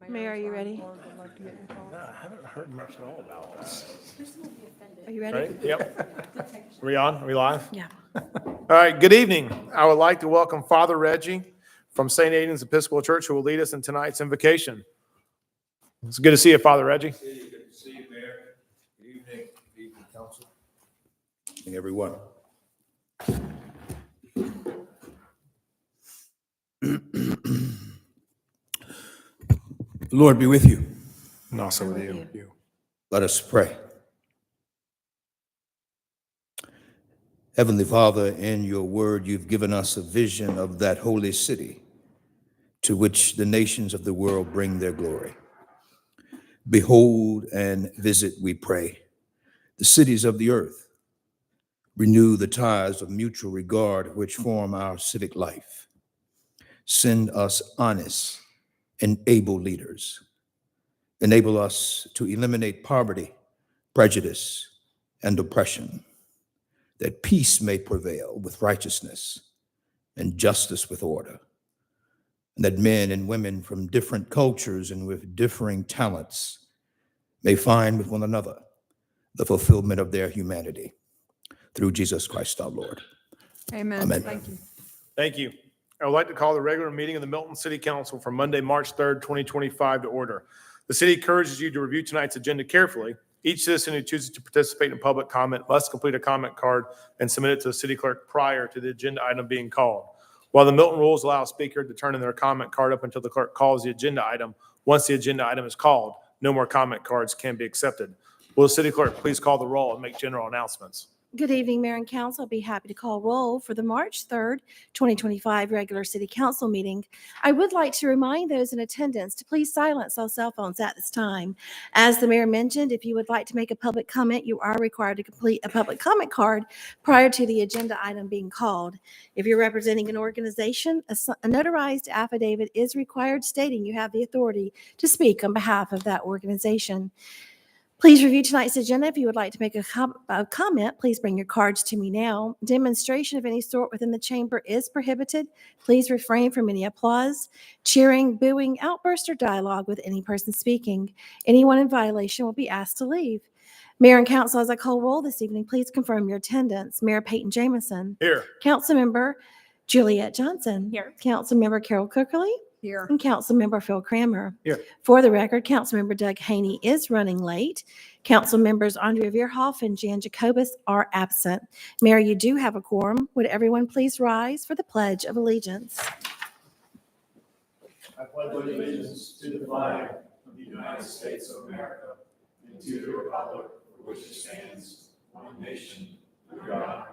Mayor, are you ready? No, I haven't heard much at all about that. Are you ready? Ready? Yep. Are we on? Are we live? Yeah. All right, good evening. I would like to welcome Father Reggie from St. Aidan's Episcopal Church, who will lead us in tonight's invocation. It's good to see you, Father Reggie. Good to see you, Mayor. Good evening, council. Good evening, everyone. The Lord be with you. And also with you. Let us pray. Heavenly Father, in your word, you've given us a vision of that holy city to which the nations of the world bring their glory. Behold and visit, we pray, the cities of the earth. Renew the ties of mutual regard which form our civic life. Send us honest and able leaders. Enable us to eliminate poverty, prejudice, and oppression, that peace may prevail with righteousness and justice with order, and that men and women from different cultures and with differing talents may find with one another the fulfillment of their humanity. Through Jesus Christ our Lord. Amen. Amen. Thank you. Thank you. I would like to call the regular meeting of the Milton City Council for Monday, March 3rd, 2025 to order. The city encourages you to review tonight's agenda carefully. Each citizen who chooses to participate in public comment must complete a comment card and submit it to the city clerk prior to the agenda item being called. While the Milton rules allow a speaker to turn in their comment card up until the clerk calls the agenda item, once the agenda item is called, no more comment cards can be accepted. Will the city clerk please call the roll and make general announcements? Good evening, Mayor and Council. I'll be happy to call roll for the March 3rd, 2025 regular City Council meeting. I would like to remind those in attendance to please silence all cell phones at this time. As the mayor mentioned, if you would like to make a public comment, you are required to complete a public comment card prior to the agenda item being called. If you're representing an organization, a notarized affidavit is required stating you have the authority to speak on behalf of that organization. Please review tonight's agenda. If you would like to make a comment, please bring your cards to me now. Demonstration of any sort within the chamber is prohibited. Please refrain from any applause, cheering, booing, outburst, or dialogue with any person speaking. Anyone in violation will be asked to leave. Mayor and Council, as I call roll this evening, please confirm your attendance. Mayor Peyton Jamison. Here. Councilmember Juliet Johnson. Here. Councilmember Carol Cookerly. Here. And Councilmember Phil Crammer. Here. For the record, Councilmember Doug Haney is running late. Council members Andrea Veerhoff and Jan Jacobus are absent. Mayor, you do have a quorum. Would everyone please rise for the Pledge of Allegiance? I pledge allegiance to the flag of the United States of America and to the republic for which it stands, one nation, under God,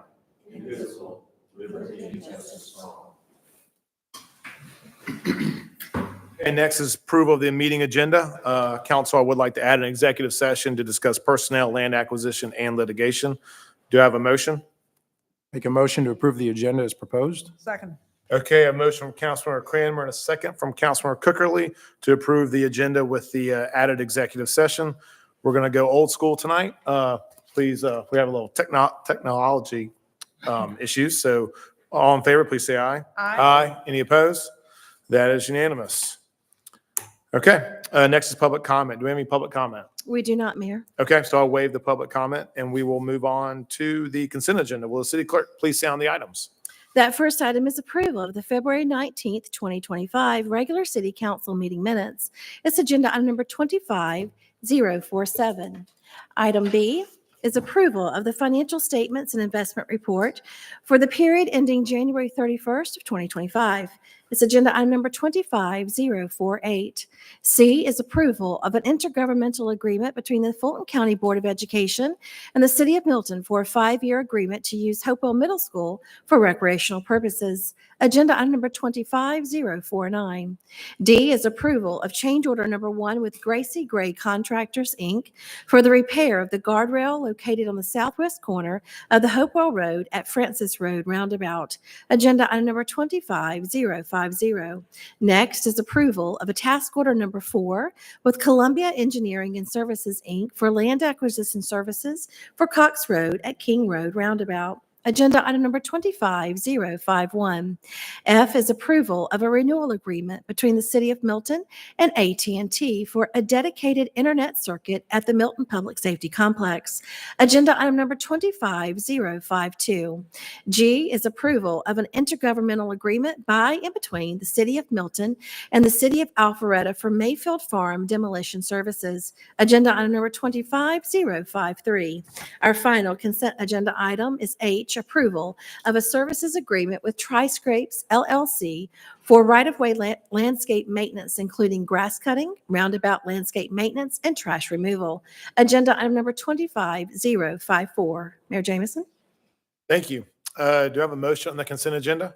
indivisible, with liberty and justice for all. And next is approval of the meeting agenda. Council, I would like to add an executive session to discuss personnel, land acquisition, and litigation. Do I have a motion? Make a motion to approve the agenda as proposed. Second. Okay, a motion from Councilmember Cranmer and a second from Councilmember Cookerly to approve the agenda with the added executive session. We're going to go old school tonight. Please, we have a little technology issues. So all in favor, please say aye. Aye. Any opposed? That is unanimous. Okay, next is public comment. Do we have any public comment? We do not, Mayor. Okay, so I'll waive the public comment and we will move on to the consent agenda. Will the city clerk please sound the items? That first item is approval of the February 19th, 2025 regular City Council meeting minutes. It's agenda item number 25047. Item B is approval of the financial statements and investment report for the period ending January 31st of 2025. It's agenda item number 25048. C is approval of an intergovernmental agreement between the Fulton County Board of Education and the City of Milton for a 5-year agreement to use Hopewell Middle School for recreational purposes. Agenda item number 25049. D is approval of change order number 1 with Gracie Gray Contractors, Inc. for the repair of the guardrail located on the southwest corner of the Hopewell Road at Francis Road Roundabout. Agenda item number 25050. Next is approval of a task order number 4 with Columbia Engineering and Services, Inc. for land acquisition services for Cox Road at King Road Roundabout. Agenda item number 25051. F is approval of a renewal agreement between the City of Milton and AT&T for a dedicated internet circuit at the Milton Public Safety Complex. Agenda item number 25052. G is approval of an intergovernmental agreement by and between the City of Milton and the City of Alpharetta for Mayfield Farm demolition services. Agenda item number 25053. Our final consent agenda item is H, approval of a services agreement with Tri-Scrapes LLC for right-of-way landscape maintenance, including grass cutting, roundabout landscape maintenance, and trash removal. Agenda item number 25054. Mayor Jameson? Thank you. Do I have a motion on the consent agenda?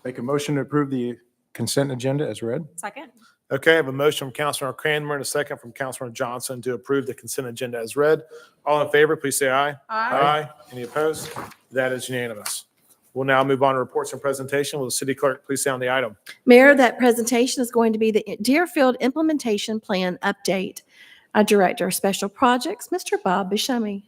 Make a motion to approve the consent agenda as read. Second. Okay, I have a motion from Councilor Cranmer and a second from Councilor Johnson to approve the consent agenda as read. All in favor, please say aye. Aye. Any opposed? That is unanimous. We'll now move on to reports and presentation. Will the city clerk please sound the item? Mayor, that presentation is going to be the Deerfield Implementation Plan Update. Our Director of Special Projects, Mr. Bob Buscemi.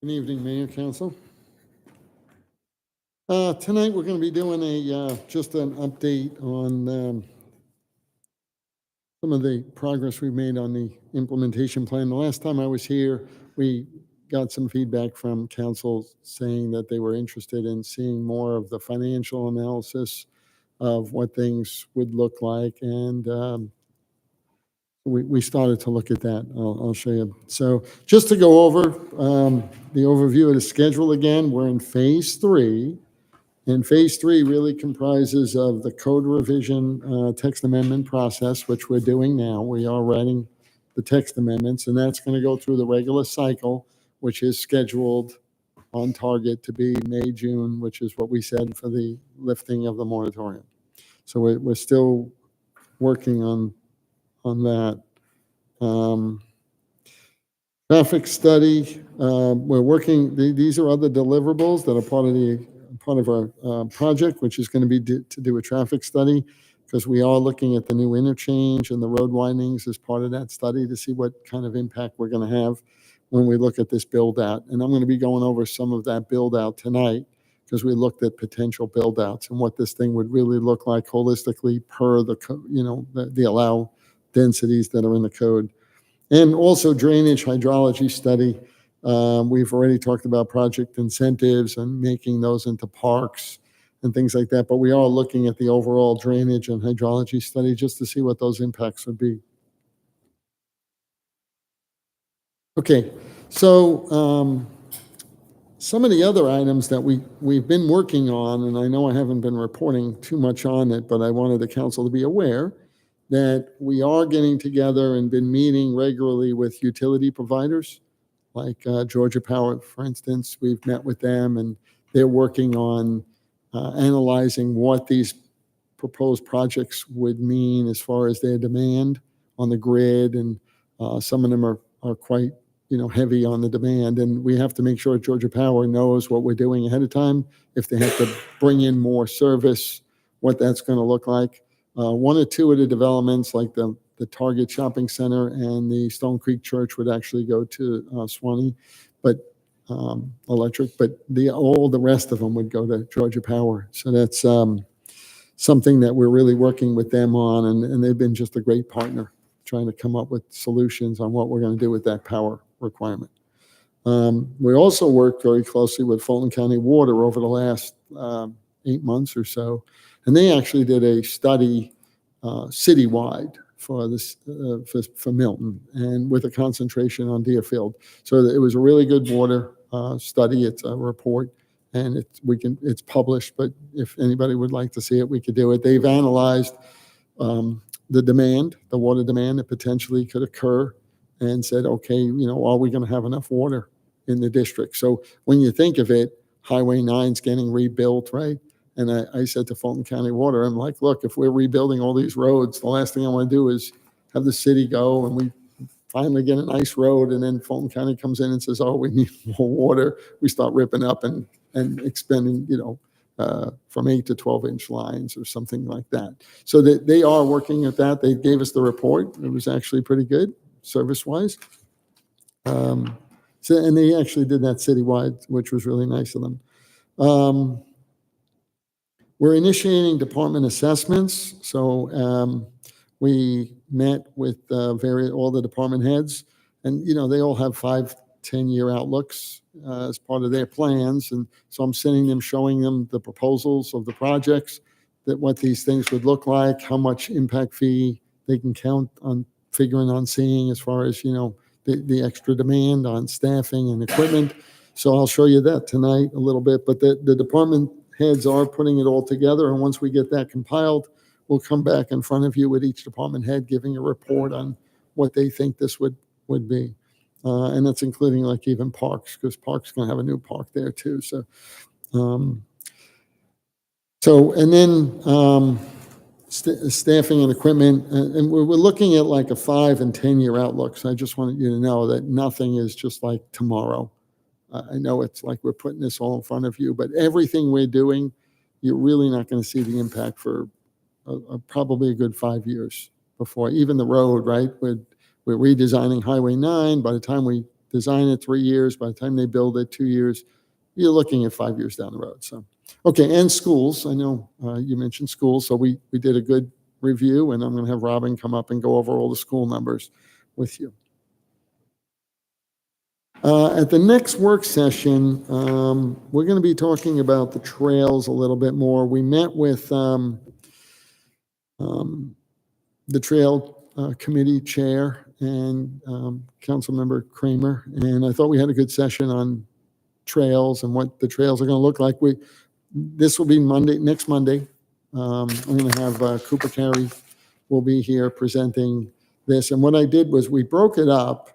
Good evening, Mayor, Council. Tonight, we're going to be doing just an update on some of the progress we've made on the implementation plan. The last time I was here, we got some feedback from council saying that they were interested in seeing more of the financial analysis of what things would look like, and we started to look at that. I'll show you. So just to go over the overview of the schedule again, we're in phase 3. And phase 3 really comprises of the code revision text amendment process, which we're doing now. We are writing the text amendments, and that's going to go through the regular cycle, which is scheduled on target to be May, June, which is what we said for the lifting of the moratorium. So we're still working on that. Traffic study, we're working, these are other deliverables that are part of our project, which is going to be to do a traffic study, because we are looking at the new interchange and the road widenings as part of that study to see what kind of impact we're going to have when we look at this build out. And I'm going to be going over some of that build out tonight, because we looked at potential build outs and what this thing would really look like holistically per the allow densities that are in the code. And also drainage hydrology study. We've already talked about project incentives and making those into parks and things like that, but we are looking at the overall drainage and hydrology study just to see what those impacts would be. Okay, so some of the other items that we've been working on, and I know I haven't been reporting too much on it, but I wanted the council to be aware that we are getting together and been meeting regularly with utility providers, like Georgia Power, for instance. We've met with them, and they're working on analyzing what these proposed projects would mean as far as their demand on the grid, and some of them are quite heavy on the demand, and we have to make sure Georgia Power knows what we're doing ahead of time. If they have to bring in more service, what that's going to look like. One or two of the developments, like the Target Shopping Center and the Stone Creek Church, would actually go to Swanee, but electric. But all the rest of them would go to Georgia Power. So that's something that we're really working with them on, and they've been just a great partner, trying to come up with solutions on what we're going to do with that power requirement. We also worked very closely with Fulton County Water over the last 8 months or so. And they actually did a study citywide for this for Milton, and with a concentration on Deerfield. So it was a really good water study. It's a report, and it's published. But if anybody would like to see it, we could do it. They've analyzed the demand, the water demand that potentially could occur, and said, okay, are we going to have enough water in the district? So when you think of it, Highway 9's getting rebuilt, right? And I said to Fulton County Water, I'm like, look, if we're rebuilding all these roads, the last thing I want to do is have the city go and we finally get a nice road, and then Fulton County comes in and says, oh, we need more water. We start ripping up and expending, from 8 to 12-inch lines or something like that. So that they are working at that. They gave us the report. It was actually pretty good, service-wise. And they actually did that citywide, which was really nice of them. We're initiating department assessments. So we met with all the department heads, and they all have 5-10-year outlooks as part of their plans. And so I'm sending them, showing them the proposals of the projects, that what these things would look like, how much impact fee they can count on figuring on seeing as far as, the extra demand on staffing and equipment. So I'll show you that tonight a little bit, but the department heads are putting it all together. And once we get that compiled, we'll come back in front of you with each department head giving a report on what they think this would be. And that's including like even parks, because parks going to have a new park there too. So, and then staffing and equipment, and we're looking at like a 5 and 10-year outlook. So I just wanted you to know that nothing is just like tomorrow. I know it's like we're putting this all in front of you, but everything we're doing, you're really not going to see the impact for probably a good 5 years before. Even the road, right? We're redesigning Highway 9. By the time we design it, 3 years. By the time they build it, 2 years. You're looking at 5 years down the road. So, okay, and schools. I know you mentioned schools, so we did a good review, and I'm going to have Robin come up and go over all the school numbers with you. At the next work session, we're going to be talking about the trails a little bit more. We met with the trail committee chair and Councilmember Kramer, and I thought we had a good session on trails and what the trails are going to look like. This will be next Monday. I'm going to have Cooper Carey will be here presenting this. And what I did was we broke it up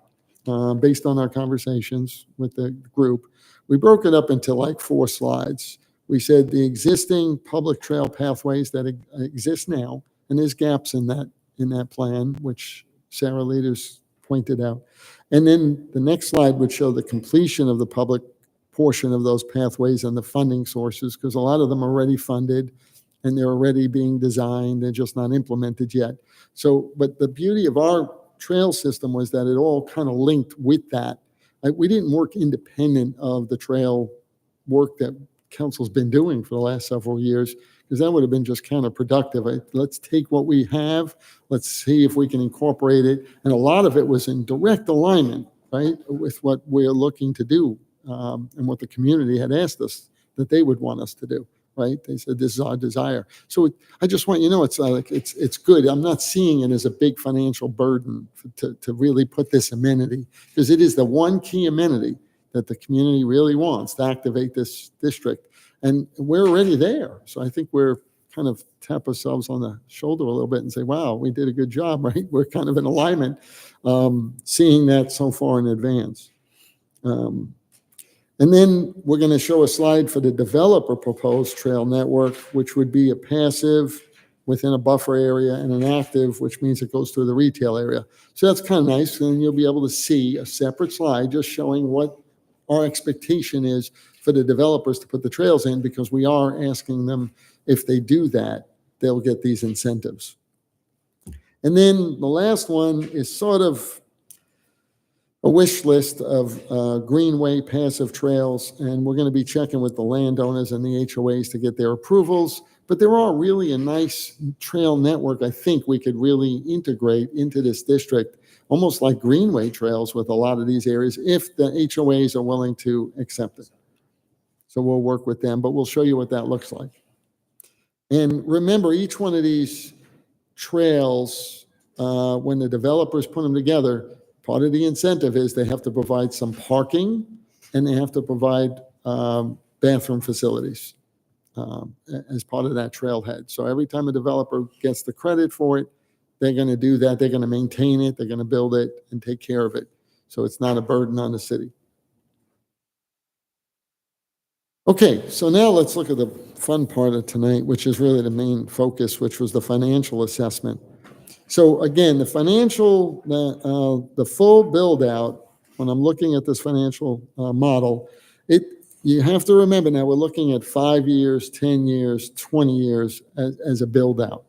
based on our conversations with the group. We broke it up into like 4 slides. We said the existing public trail pathways that exist now, and there's gaps in that plan, which Sarah Leaders pointed out. And then the next slide would show the completion of the public portion of those pathways and the funding sources, because a lot of them are already funded and they're already being designed. They're just not implemented yet. So, but the beauty of our trail system was that it all kind of linked with that. We didn't work independent of the trail work that council's been doing for the last several years, because that would have been just counterproductive. Let's take what we have, let's see if we can incorporate it. And a lot of it was in direct alignment, right, with what we're looking to do and what the community had asked us that they would want us to do. Right? They said, this is our desire. So I just want you to know, it's good. I'm not seeing it as a big financial burden to really put this amenity, because it is the one key amenity that the community really wants to activate this district. And we're already there. So I think we're kind of tap ourselves on the shoulder a little bit and say, wow, we did a good job, right? We're kind of in alignment, seeing that so far in advance. And then we're going to show a slide for the developer proposed trail network, which would be a passive within a buffer area and an active, which means it goes through the retail area. So that's kind of nice. And you'll be able to see a separate slide just showing what our expectation is for the developers to put the trails in, because we are asking them, if they do that, they'll get these incentives. And then the last one is sort of a wish list of greenway passive trails, and we're going to be checking with the landowners and the HOAs to get their approvals. But there are really a nice trail network I think we could really integrate into this district, almost like greenway trails with a lot of these areas, if the HOAs are willing to accept it. So we'll work with them, but we'll show you what that looks like. And remember, each one of these trails, when the developers put them together, part of the incentive is they have to provide some parking and they have to provide bathroom facilities as part of that trailhead. So every time a developer gets the credit for it, they're going to do that. They're going to maintain it. They're going to build it and take care of it. So it's not a burden on the city. Okay, so now let's look at the fun part of tonight, which is really the main focus, which was the financial assessment. So again, the financial, the full build out, when I'm looking at this financial model, you have to remember now we're looking at 5 years, 10 years, 20 years as a build out.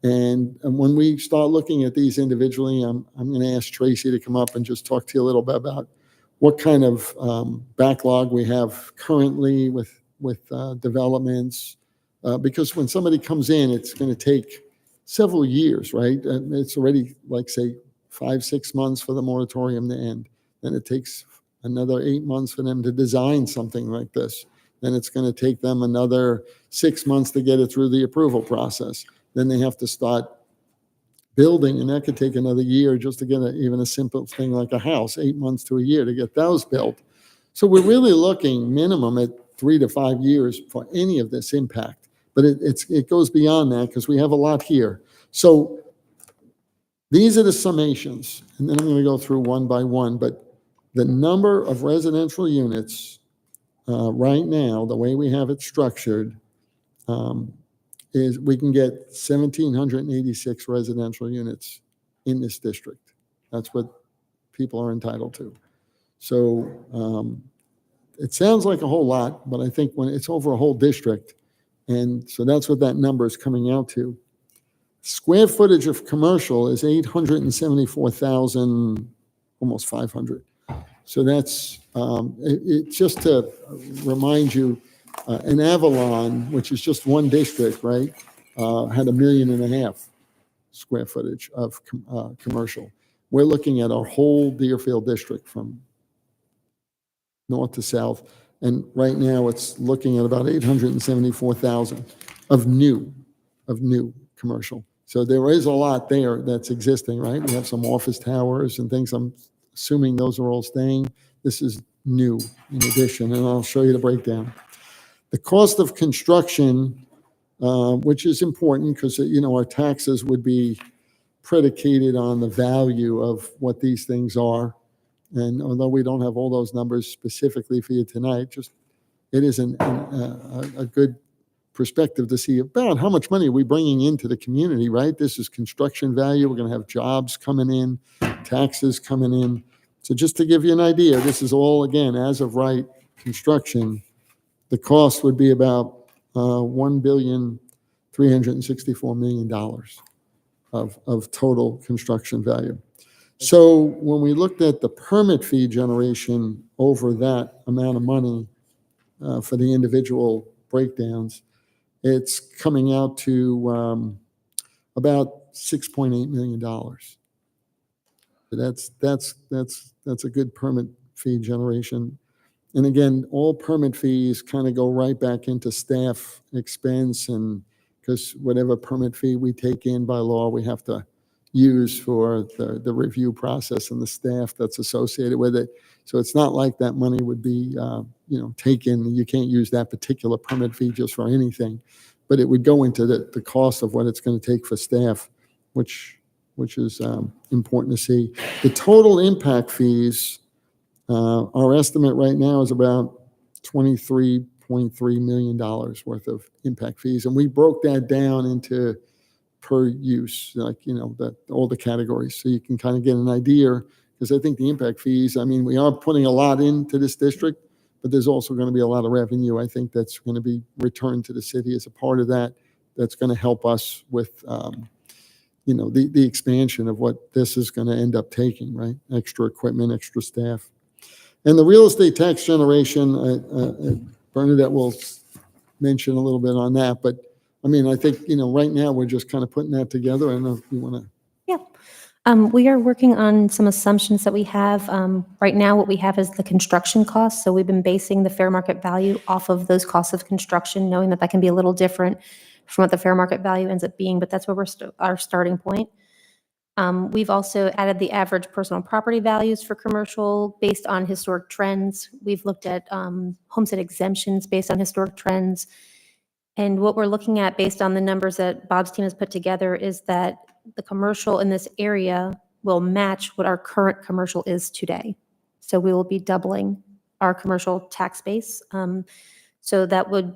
And when we start looking at these individually, I'm going to ask Tracy to come up and just talk to you a little bit about what kind of backlog we have currently with developments. Because when somebody comes in, it's going to take several years, right? And it's already like, say, 5-6 months for the moratorium to end. Then it takes another 8 months for them to design something like this. Then it's going to take them another 6 months to get it through the approval process. Then they have to start building, and that could take another year just to get even a simple thing like a house, 8 months to a year to get those built. So we're really looking minimum at 3 to 5 years for any of this impact. But it goes beyond that because we have a lot here. So these are the summations, and then I'm going to go through one by one. But the number of residential units right now, the way we have it structured, is we can get 1,786 residential units in this district. That's what people are entitled to. So it sounds like a whole lot, but I think when it's over a whole district, and so that's what that number is coming out to. Square footage of commercial is 874,000, almost 500. So that's, just to remind you, in Avalon, which is just one district, right, had 1.5 million square footage of commercial. We're looking at our whole Deerfield district from north to south, and right now it's looking at about 874,000 of new commercial. So there is a lot there that's existing, right? We have some office towers and things. I'm assuming those are all staying. This is new in addition, and I'll show you the breakdown. The cost of construction, which is important because, our taxes would be predicated on the value of what these things are. And although we don't have all those numbers specifically for you tonight, just it is a good perspective to see about how much money are we bringing into the community, right? This is construction value. We're going to have jobs coming in, taxes coming in. So just to give you an idea, this is all, again, as of right construction. The cost would be about $1,364,000,000 of total construction value. So when we looked at the permit fee generation over that amount of money for the individual breakdowns, it's coming out to about $6.8 million. So that's a good permit fee generation. And again, all permit fees kind of go right back into staff expense, and because whatever permit fee we take in by law, we have to use for the review process and the staff that's associated with it. So it's not like that money would be, taken. You can't use that particular permit fee just for anything, but it would go into the cost of what it's going to take for staff, which is important to see. The total impact fees, our estimate right now is about $23.3 million worth of impact fees. And we broke that down into per use, like, all the categories. So you can kind of get an idea, because I think the impact fees, we are putting a lot into this district, but there's also going to be a lot of revenue, I think, that's going to be returned to the city as a part of that. That's going to help us with, the expansion of what this is going to end up taking, right? Extra equipment, extra staff. And the real estate tax generation, Bernadette will mention a little bit on that, but I think, right now we're just kind of putting that together. I don't know if you want to. Yeah. We are working on some assumptions that we have. Right now, what we have is the construction costs. So we've been basing the fair market value off of those costs of construction, knowing that that can be a little different from what the fair market value ends up being, but that's where we're our starting point. We've also added the average personal property values for commercial based on historic trends. We've looked at homestead exemptions based on historic trends. And what we're looking at based on the numbers that Bob's team has put together is that the commercial in this area will match what our current commercial is today. So we will be doubling our commercial tax base. So that would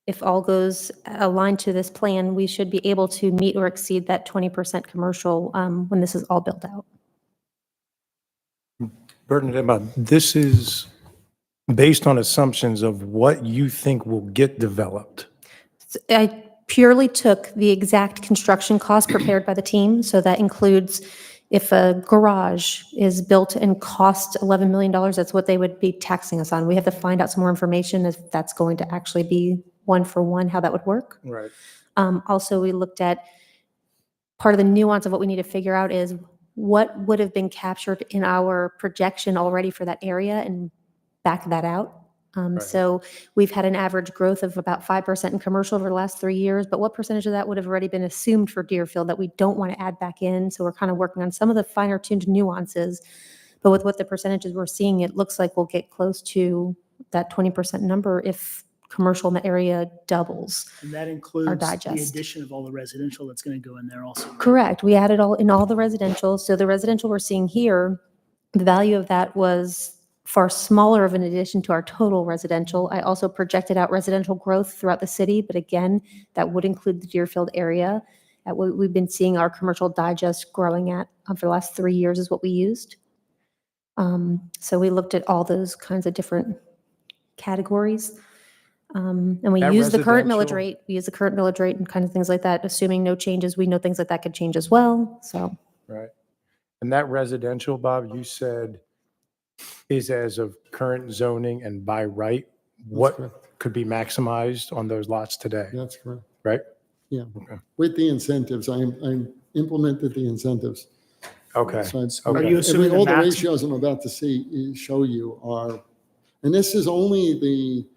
if all goes aligned to this plan, we should be able to meet or exceed that 20% commercial when this is all built out. Bernadette, this is based on assumptions of what you think will get developed. I purely took the exact construction cost prepared by the team. So that includes if a garage is built and costs $11 million, that's what they would be taxing us on. We have to find out some more information if that's going to actually be one for one, how that would work. Right. Also, we looked at part of the nuance of what we need to figure out is what would have been captured in our projection already for that area and back that out. Right. So we've had an average growth of about 5% in commercial over the last 3 years, but what percentage of that would have already been assumed for Deerfield that we don't want to add back in? So we're kind of working on some of the finer tuned nuances, but with what the percentages we're seeing, it looks like we'll get close to that 20% number if commercial in the area doubles. And that includes the digest. addition of all the residential that's going to go in there also. right? Correct. We added all in all the residential. So the residential we're seeing here, the value of that was far smaller of an addition to our total residential. I also projected out residential growth throughout the city, but again, that would include the Deerfield area. At what we've been seeing our commercial digest growing at for the last 3 years is what we used. So we looked at all those kinds of different categories. And we That use the current millage residential- rate. We use the current millage rate and kind of things like that, assuming no changes. We know things like that could change as well. So Right. And that residential, Bob, you said is as of current zoning and by right, what correct. could be maximized on those lots today, That's correct. right? Yeah. Okay. With the incentives, I implemented the incentives. Okay. So Are you assuming the all the max- ratios I'm about to show you are, and this is only the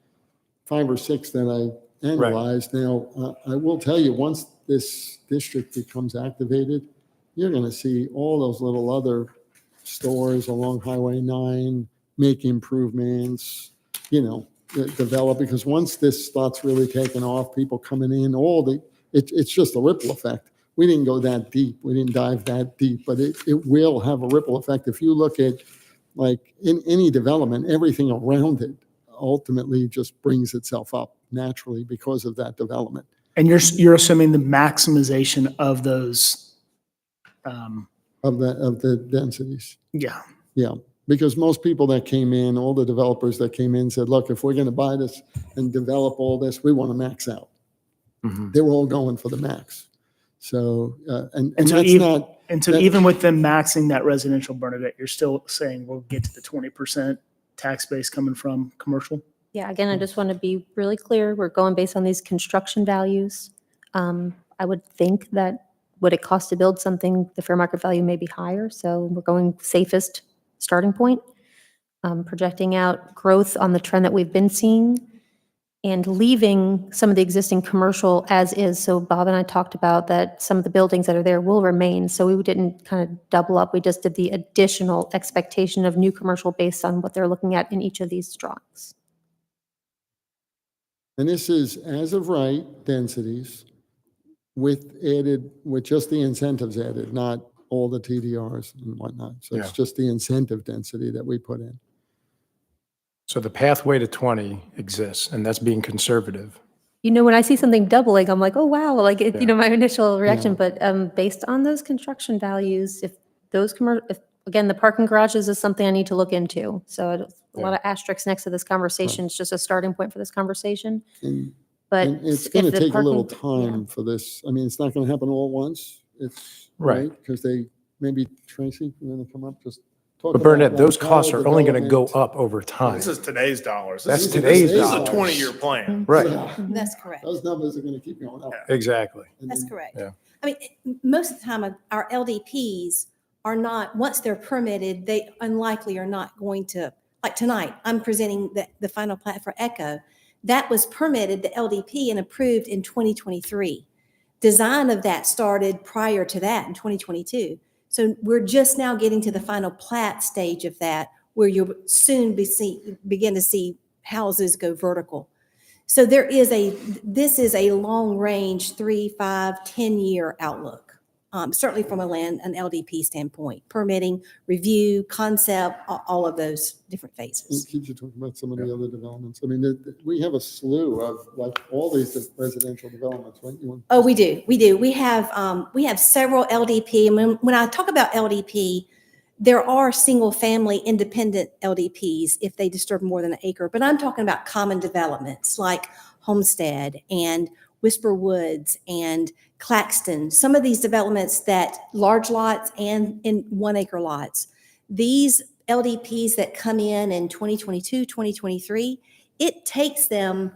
5 or 6 that I analyzed. Now, I will tell you, once this district becomes activated, you're going to see all those little other stores along Highway 9 make improvements, develop, because once this starts really taking off, people coming in, it's just a ripple effect. We didn't go that deep. We didn't dive that deep, but it will have a ripple effect. If you look at, like, in any development, everything around it ultimately just brings itself up naturally because of that development. And you're assuming the maximization of those. Of the densities. Yeah. Yeah, because most people that came in, all the developers that came in said, look, if we're going to buy this and develop all this, we want to max out. Mhm. They were all going for the max. So, and And so that's even- not, And so That- even with them maxing that residential, Bernadette, you're still saying we'll get to the 20% tax base coming from commercial? yeah, again, I just want to be really clear. We're going based on these construction values. I would think that what it costs to build something, the fair market value may be higher. So we're going safest starting point, projecting out growth on the trend that we've been seeing and leaving some of the existing commercial as is. So Bob and I talked about that some of the buildings that are there will remain. So we didn't kind of double up. We just did the additional expectation of new commercial based on what they're looking at in each of these drawings. and this is as of right densities with just the incentives added, not all the TDRs and whatnot. So it's Yeah. just the incentive density that we put in. So the pathway to 20 exists, and that's being conservative. When I see something doubling, I'm like, oh, wow, like, Yeah. my initial reaction, Yeah. but based on those construction values, if those again, the parking garages is something I need to look into. So a lot of asterisks next to this conversation. It's just a starting point for this conversation. And But And it's if going to the take a little parking- yeah. time for this. I mean, it's not going to happen all at once. It's Right. Because maybe Tracy, you're going to come up, just talk But about Bernadette, like those how costs are only going to go development- up over time. This is today's dollars. That's This is- today's This is a dollars. 20-year plan. Right, Yeah, That's correct. those numbers are going to keep going up. exactly. And That's then- correct. Yeah. I mean, most of the time, our LDPs are not, once they're permitted, they unlikely are not going to, like tonight, I'm presenting the final plat for Echo. That was permitted, the LDP, and approved in 2023. Design of that started prior to that in 2022. So we're just now getting to the final plat stage of that, where you'll soon begin to see houses go vertical. So this is a long range, 3, 5, 10-year outlook. certainly from an LDP standpoint, permitting, review, concept, all of those different And phases. keep you talking about some of the other developments. I mean, we have a slew of like all these residential developments, right? You want- Oh, we do. We have several LDP. And when I talk about LDP, there are single-family independent LDPs if they disturb more than an acre, but I'm talking about common developments like Homestead and Whisper Woods and Claxton. Some of these developments that large lots and in 1 acre lots. These LDPs that come in 2022, 2023, it takes them,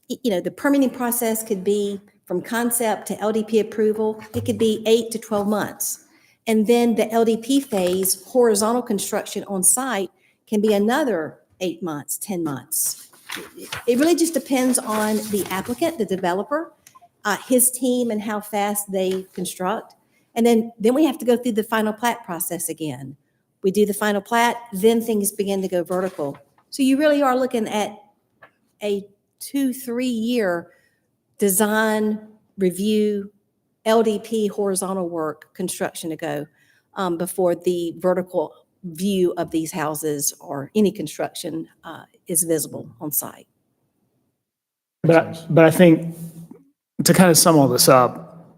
the permitting process could be from concept to LDP approval. It could be 8 to 12 months. And then the LDP phase, horizontal construction on site, can be another 8 months, 10 months. It really just depends on the applicant, the developer, his team, and how fast they construct. And then we have to go through the final plat process again. We do the final plat, then things begin to go vertical. So you really are looking at a 2-3 year design, review, LDP, horizontal work, construction to go before the vertical view of these houses or any construction is visible on site. But I think to kind of sum all this up,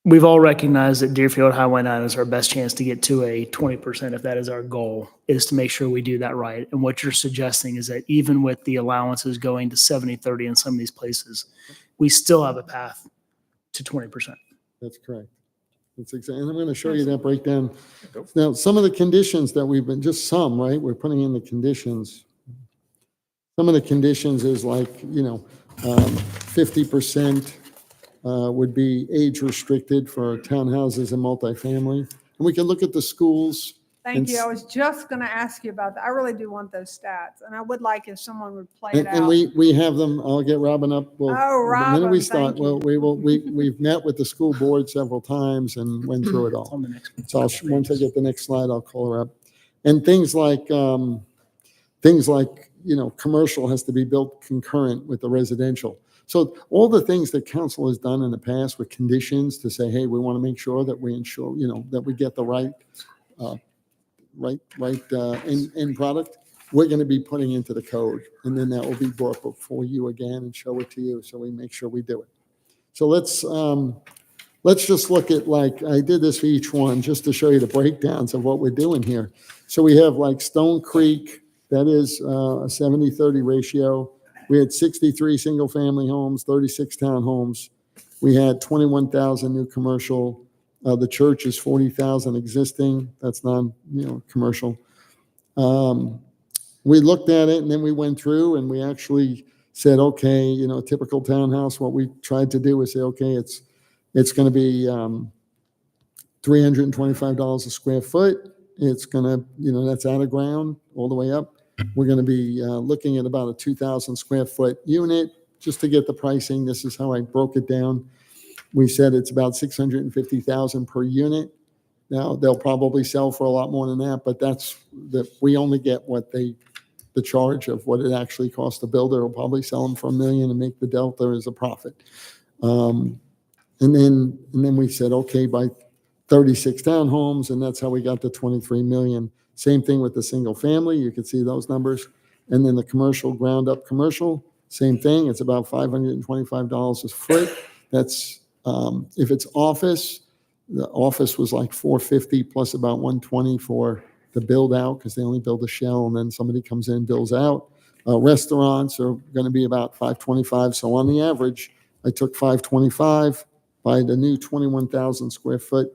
we've all recognized that Deerfield Highway 9 is our best chance to get to a 20%, if that is our goal, is to make sure we do that right. And what you're suggesting is that even with the allowances going to 70-30 in some of these places, we still have a path to 20%. That's correct. That's exactly, and I'm going to show you that breakdown. Now, some of the conditions that we've been, just some, right? We're putting in the conditions. Some of the conditions is like, 50% would be age restricted for townhouses and multifamily. And we can look at the schools. Thank you. I was just going to ask you about that. I really do want those stats, and I would like if someone would play it And out. we have them. I'll get Robin up. Well, Oh, the minute we Robin, start, thank you. we've met with the school board several times and went through it all. On the next one. So once I get the next slide, I'll call her up. And things like, commercial has to be built concurrent with the residential. So all the things that council has done in the past with conditions to say, hey, we want to make sure that we ensure, that we get the right end product, we're going to be putting into the code. And then that will be brought before you again and show it to you. So we make sure we do it. So let's just look at, like, I did this for each one just to show you the breakdowns of what we're doing here. So we have like Stone Creek, that is a 70-30 ratio. We had 63 single-family homes, 36 townhomes. We had 21,000 new commercial. The church is 40,000 existing. That's commercial. We looked at it and then we went through and we actually said, okay, typical townhouse. What we tried to do is say, okay, it's going to be $325 a square foot. It's going to, that's out of ground all the way up. We're going to be looking at about a 2,000 square foot unit just to get the pricing. This is how I broke it down. We said it's about $650,000 per unit. Now they'll probably sell for a lot more than that, but we only get what the charge of what it actually costs the builder. Will probably sell them for $1 million and make the delta as a profit. And then we said, okay, by 36 townhomes, and that's how we got to 23 million. Same thing with the single family. You can see those numbers. And then the commercial, ground up commercial, same thing. It's about $525 a foot. That's if it's office. The office was like $450 plus about $120 for the build out because they only build a shell and then somebody comes in and builds out. Restaurants are going to be about $525. So on the average, I took $525 by the new 21,000 square foot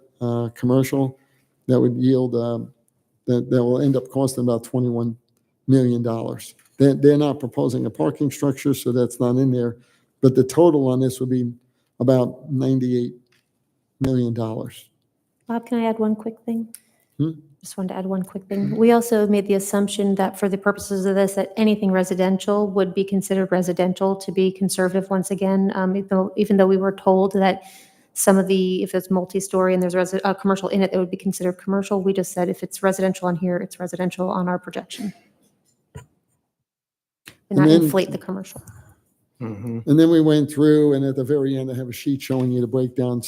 commercial. That would yield that will end up costing about $21 million. They're not proposing a parking structure, so that's not in there. But the total on this would be about $98 million. Bob, can I add one quick thing? Hmm? Just wanted to add one quick thing. We also made the assumption that for the purposes of this, that anything residential would be considered residential to be conservative once again, even though we were told that some of if it's multi-story and there's a commercial in it, that would be considered commercial. We just said if it's residential on here, it's residential on our projection. And not then- inflate the commercial. Mhm. And then we went through, and at the very end, I have a sheet showing you the breakdown.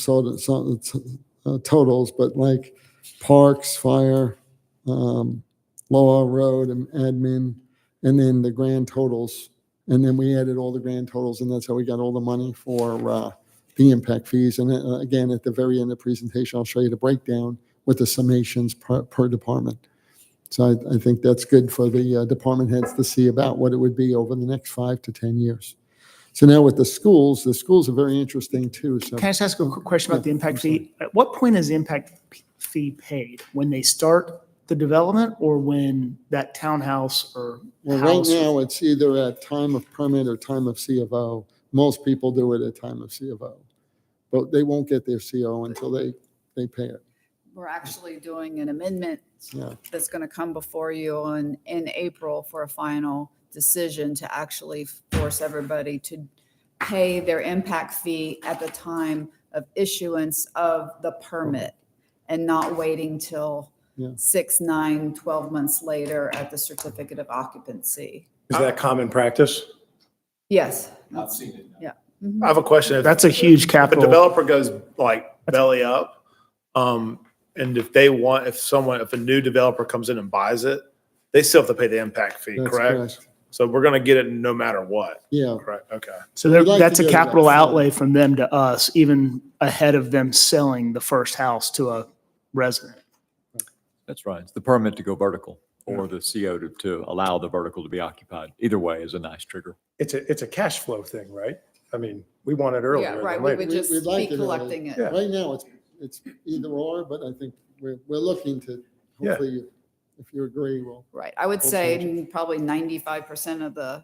totals, but like parks, fire, law, road, and admin, and then the grand totals. And then we added all the grand totals, and that's how we got all the money for the impact fees. And again, at the very end of the presentation, I'll show you the breakdown with the summations per department. So I think that's good for the department heads to see about what it would be over the next 5 to 10 years. So now with the schools are very interesting too. So Can I just ask a quick question about the impact I'm sorry. fee? At what point is the impact fee paid? When they start the development or when that townhouse or Well, right house? now, it's either at time of permit or time of C of O. Most people do it at time of C of O. But they won't get their CO until they pay it. We're actually doing an amendment Yeah. that's going to come before you in April for a final decision to actually force everybody to pay their impact fee at the time of issuance of the permit and not waiting till Yeah. 6, 9, 12 months later at the certificate of occupancy. Is that common practice? Yes. I've seen it. Yeah. I have a question. If That's a huge if a capital. developer goes like belly up, and if a new developer comes in and buys it, they still have to pay the impact fee, That's correct? So we're gonna get it no matter what, Yeah. correct? Okay. So We'd like to that's a get it up capital front. outlay from them to us, even ahead of them selling the first house to a resident. That's right. It's the permit to go vertical or the CO to allow the vertical to be occupied. Either way is a nice trigger. It's a cash flow thing, right? I mean, we want it Yeah, earlier right. than We later. would just We'd like be it, collecting it. Yeah. Right now, it's either or, but I think we're looking to, Yeah. hopefully, if you agree, we'll. Right. I would We'll say probably 95% of the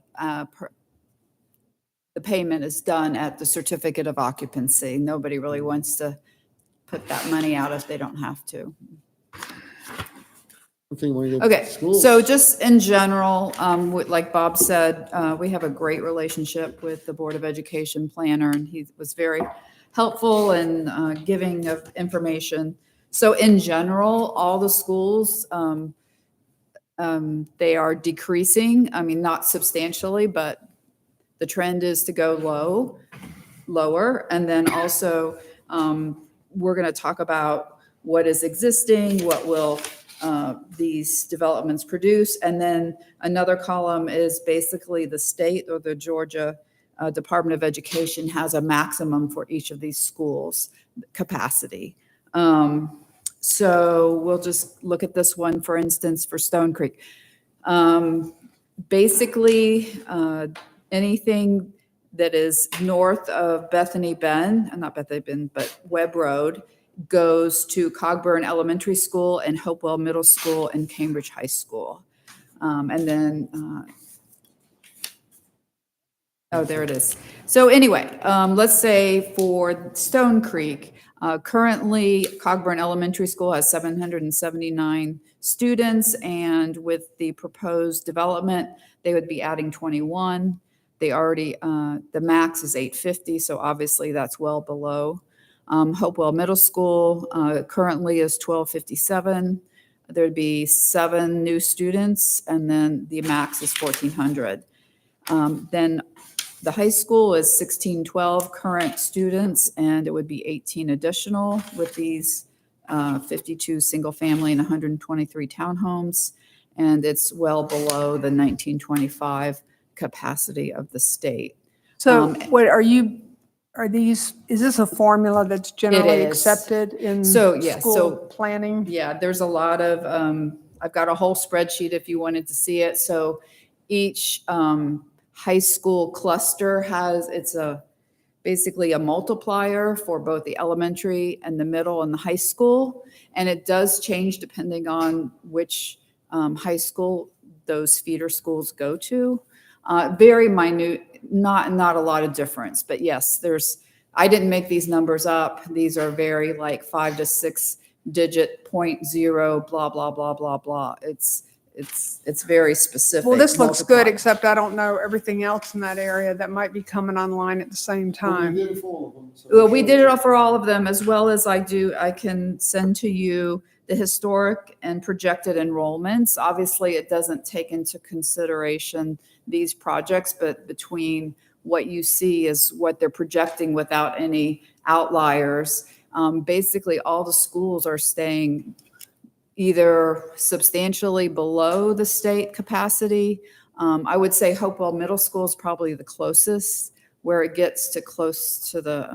payment is done at the certificate of occupancy. Nobody really wants to put that money out if they don't have to. Okay, want to go Okay, to schools? so just in general, like Bob said, we have a great relationship with the Board of Education planner, and he was very helpful in giving of information. So in general, all the schools, they are decreasing. I mean, not substantially, but the trend is to go lower. And then also, we're going to talk about what is existing, what will these developments produce. And then another column is basically the state or the Georgia Department of Education has a maximum for each of these schools capacity. So we'll just look at this one, for instance, for Stone Creek. Basically, anything that is north of Bethany Bend, not Bethany Bend, but Webb Road, goes to Cogburn Elementary School and Hopewell Middle School and Cambridge High School. And then, oh, there it is. So anyway, let's say for Stone Creek, currently Cogburn Elementary School has 779 students, and with the proposed development, they would be adding 21. They already, the max is 850, so obviously that's well below. Hopewell Middle School currently is 1257. There'd be 7 new students, and then the max is 1400. Then the high school is 1612 current students, and it would be 18 additional with these 52 single family and 123 townhomes. And it's well below the 1925 capacity of the state. So what is this a formula that's generally is. accepted in So, yeah, school so- planning? Yeah, there's a lot of, I've got a whole spreadsheet if you wanted to see it. So each high school cluster it's basically a multiplier for both the elementary and the middle and the high school. And it does change depending on which high school those feeder schools go to. Very minute, not a lot of difference, but yes, I didn't make these numbers up. These are very like 5 to 6 digit 0.0, blah, blah, blah, blah, blah. It's very specific. Well, this looks good, multiply. except I don't know everything else in that area that might be coming online at the same Well, we time. did it for all of them, so- Well, we did it for all of them, as well as I can send to you the historic and projected enrollments. Obviously, it doesn't take into consideration these projects, but between what you see is what they're projecting without any outliers. Basically, all the schools are staying either substantially below the state capacity. I would say Hopewell Middle School is probably the closest, where it gets to close to the,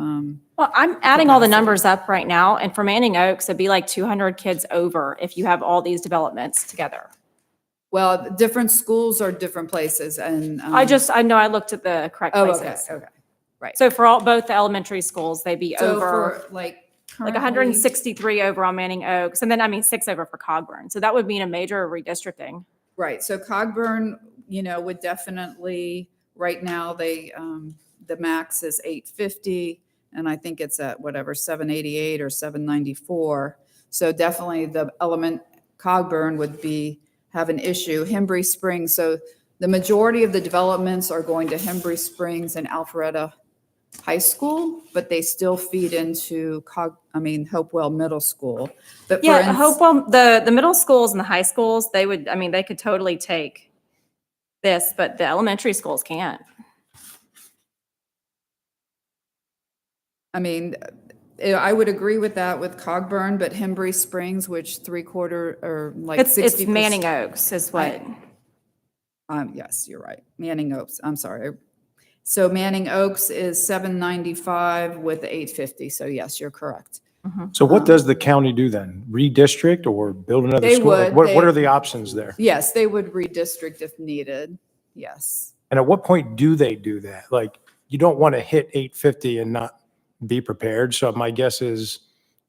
Well, I'm adding all the numbers up right now, and for Manning Oaks, it'd be like 200 kids over if you have all these developments together. well, different schools are different places, and. I know I looked at the correct Oh, okay, places. okay, right. So for both the elementary schools, they'd be So over, for like like currently- 163 over on Manning Oaks, and then, 6 over for Cogburn. So that would mean a major redistricting. Right, so Cogburn, would definitely, right now, the max is 850, and I think it's at whatever, 788 or 794. So definitely the Cogburn would have an issue. Hembry Springs, so the majority of the developments are going to Hembry Springs and Alpharetta High School, but they still feed into Hopewell Middle School. But for Yeah, ins- Hopewell, the middle schools and the high schools, they could totally take this, but the elementary schools can't. I would agree with that with Cogburn, but Hembry Springs, which 3/4 or like It's 60%. Manning Oaks is what. Yes, you're right. Manning Oaks, I'm sorry. So Manning Oaks is 795 with 850. So yes, you're correct. So what does the county do then? Redistrict or build another They school? Like, would. what are the options there? Yes, they would redistrict if needed. Yes. And at what point do they do that? Like, you don't want to hit 850 and not be prepared. So my guess is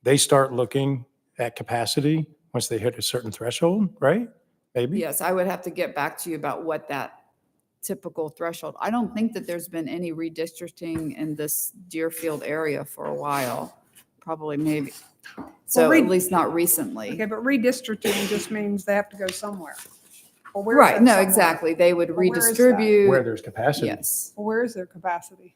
they start looking at capacity once they hit a certain threshold, right? Maybe? Yes, I would have to get back to you about what that typical threshold. I don't think that there's been any redistricting in this Deerfield area for a while. Probably maybe. So Well, at least not recently. Okay, but redistricting just means they have to go somewhere. Well, where is Right, that no, somewhere? exactly. They would Well, where is that? redistribute. Where there's capacity. Yes. Well, where is their capacity?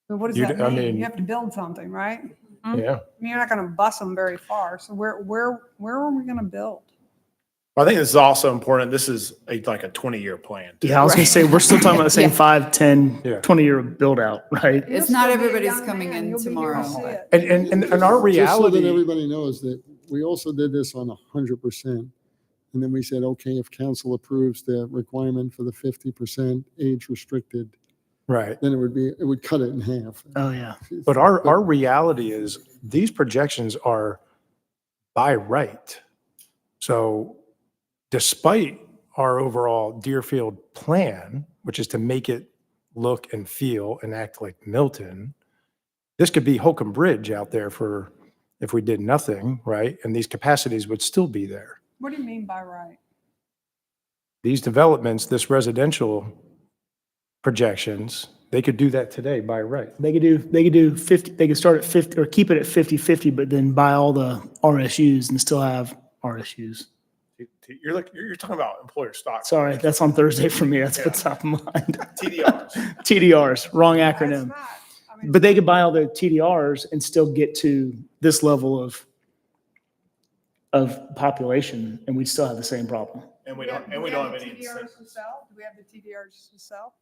Well, what does You that d- I mean? mean- You have to build something, right? Yeah. I mean, you're not going to bus them very far. So where are we going to build? I think this is also important. This is like a 20-year plan. too. Yeah, I was gonna say, we're still talking about the same Yeah. 5, 10, Yeah. 20-year build out, right? It's You'll not still be a everybody's young coming man. in You'll be here to tomorrow. see it. And our Just so that reality, everybody knows that we also did this on 100%. And then we said, okay, if council approves the requirement for the 50% age restricted, right. then it would cut it in half. Oh, yeah. But our reality is these projections are by right. So despite our overall Deerfield plan, which is to make it look and feel and act like Milton, this could be Holcomb Bridge out there for if we did nothing, right? And these capacities would still be there. What do you mean by right? These developments, this residential projections, they could do that today by right. They could do 50, they could start at 50 or keep it at 50/50, but then buy all the RSUs and still have RSUs. You're talking about employer stock. Sorry, that's on Thursday for me. That's what's top of mind. TDRs. TDRs, wrong That's acronym. not- I mean, But they could buy all the TDRs and still get to this level of population, and we'd still have the same problem. And we do don't, we and we don't the have any. TDRs to sell? Do we have the TDRs to sell?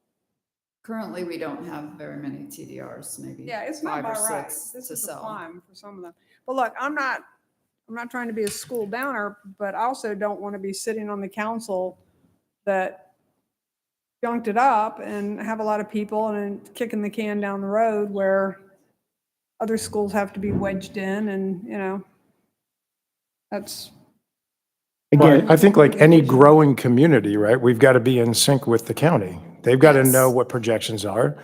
Currently, we don't have very many TDRs, maybe Yeah, it's not 5 by or right. 6 This to is a sell. climb for some of them. But look, I'm not trying to be a school downer, but I also don't want to be sitting on the council that junked it up and have a lot of people and then kicking the can down the road where other schools have to be wedged in and, that's, Again, Well, I think like any growing community, right, we've got to be in sync with the county. They've got to Yes. know what projections are.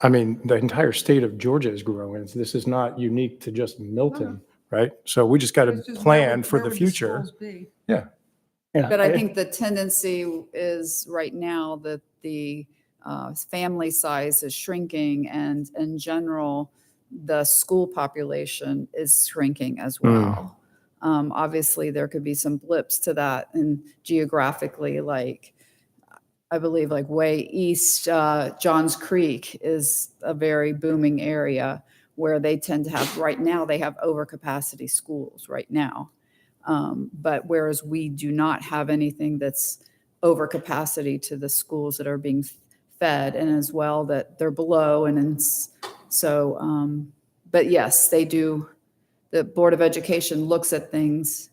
I mean, the entire state of Georgia is growing. This is not unique to just Milton, right? So we just got to it's just plan for where the would future. schools be? Yeah. yeah, But I think the tendency is right now that the family size is shrinking, and in general, the school population is shrinking as well. Obviously, there could be some blips to that, and geographically, like I believe, like way east, Johns Creek is a very booming area where they tend to have right now. They have overcapacity schools right now. But whereas we do not have anything that's overcapacity to the schools that are being fed, and as well that they're below, and so But yes, they do, the Board of Education looks at things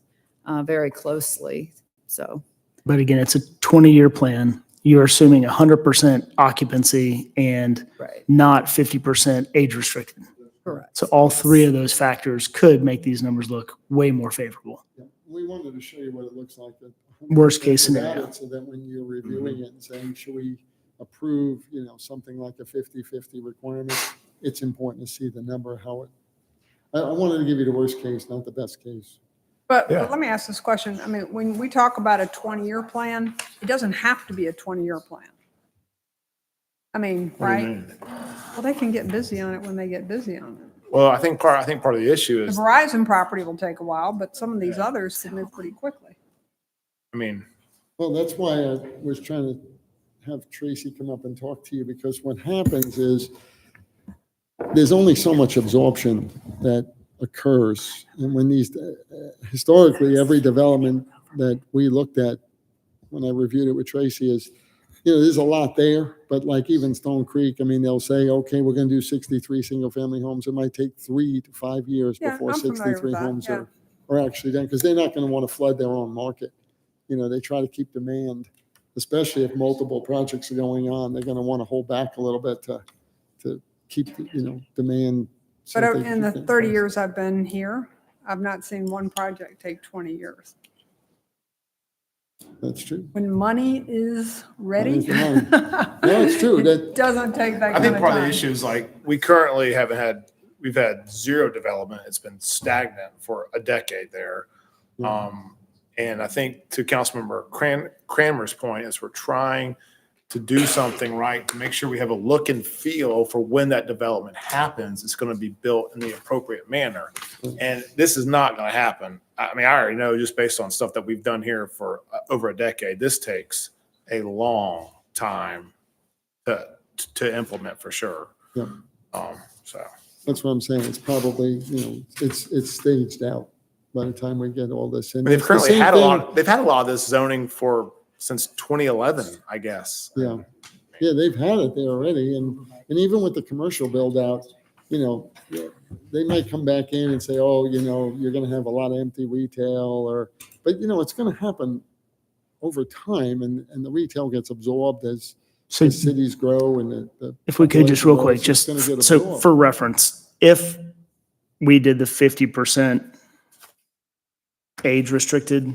very closely, so. But again, it's a 20-year plan. You're assuming 100% occupancy and Right. not 50% age restricted. Correct. So all three of those factors could make these numbers look way more favorable. Yeah, we wanted to show you what it looks like. Worst case without scenario. it, so that when you're reviewing it and saying, should we approve, something like a 50-50 requirement, it's important to see the number, how it, I wanted to give you the worst case, not the best case. But Yeah. let me ask this question. I mean, when we talk about a 20-year plan, it doesn't have to be a 20-year plan. I mean, right? Well, they can get busy on it when they get busy on it. Well, I think part of the issue The is, Verizon property will take a while, but some of these others can move pretty quickly. I mean, Well, that's why I was trying to have Tracy come up and talk to you, because what happens is there's only so much absorption that occurs. And when these, historically, every development that we looked at when I reviewed it with Tracy is, there's a lot there, but like even Stone Creek, I mean, they'll say, okay, we're going to do 63 single-family homes. It might take 3 to 5 years Yeah, before I'm familiar 63 with that, homes yeah. are actually done, because they're not going to want to flood their own market. They try to keep demand, especially if multiple projects are going on. They're going to want to hold back a little bit to keep, demand. so But that they in the keep it 30 place. years I've been here, I've not seen one project take 20 years. That's true. When money is ready. Money's the money. No, it's true. It doesn't take that I kind think of part of the time. issue is like, we currently we've had zero development. It's been stagnant for a decade there. And I think to Councilmember Cranmer's point is we're trying to do something right to make sure we have a look and feel for when that development happens, it's going to be built in the appropriate manner. And this is not going to happen. I mean, I already know just based on stuff that we've done here for over a decade, this takes a long time to implement for sure. Yeah. So. That's what I'm saying. It's probably, it's staged out by the time we get all this in. They've It's the currently same had thing- they've had a lot of this zoning since 2011, I guess. Yeah. Yeah, they've had it there already. And even with the commercial build out, they might come back in and say, oh, you're going to have a lot of empty retail but it's going to happen over time, and the retail gets absorbed as So the cities grow and the. if we could just real quick, population grows, just it's gonna get so absorbed. for reference, if we did the 50% age restricted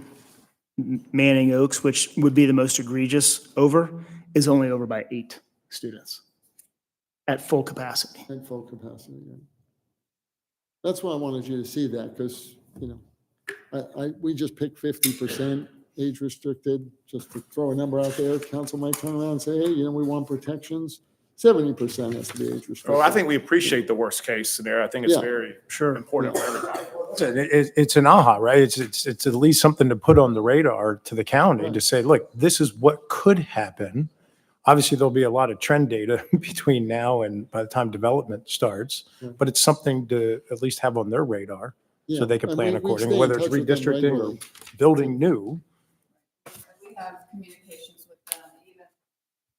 Manning Oaks, which would be the most egregious is only over by 8 students at full capacity. At full capacity, yeah. That's why I wanted you to see that, because, we just picked 50% age restricted, just to throw a number out there. Council might turn around and say, hey, we want protections. 70% has to be age restricted. Well, I think we appreciate the worst case scenario. I think it's Yeah. very Sure. important for everybody. It's an aha, right? It's at least something to put on the radar to the county to Right. say, look, this is what could happen. Obviously, there'll be a lot of trend data between now and by the time development starts, Yeah. but it's something to at least have on their radar Yeah, so they can and plan we accordingly, stay in whether it's touch with them redistricting or regularly. building new. We have communications with them, even